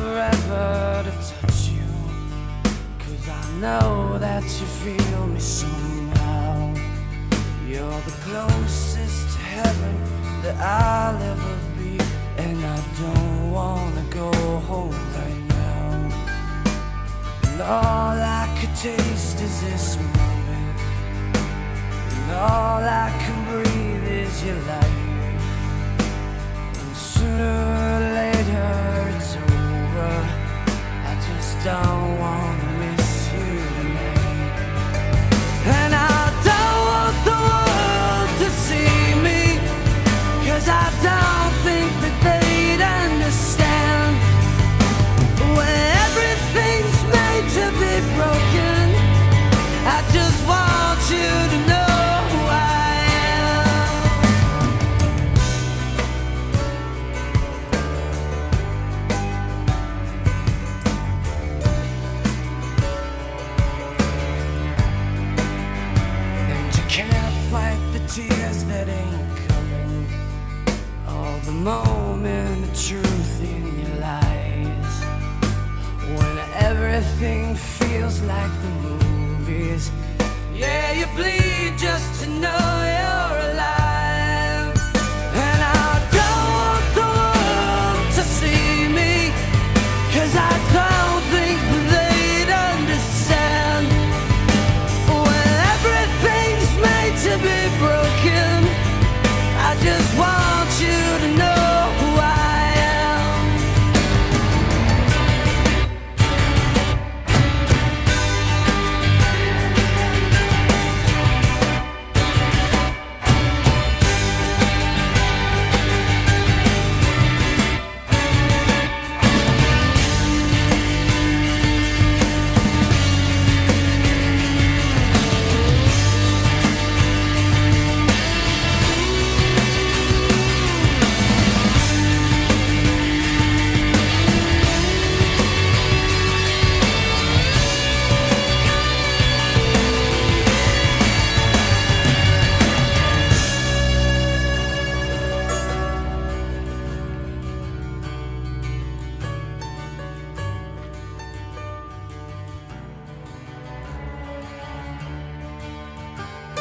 forever to touch you, 'cause I know that you feel me somehow. You're the closest to heaven that I'll ever be, and I don't wanna go home right now. And all I could taste is this moment, and all I can breathe is your light. And sooner or later it's over, I just don't wanna miss you tonight. And I don't want the world to see me, 'cause I don't think that they'd understand. When everything's made to be broken, I just want you to know who I am. And you can't fight the tears that ain't coming, all the moment of truth in your lies. When everything feels like the movies, yeah, you bleed just to know you're alive.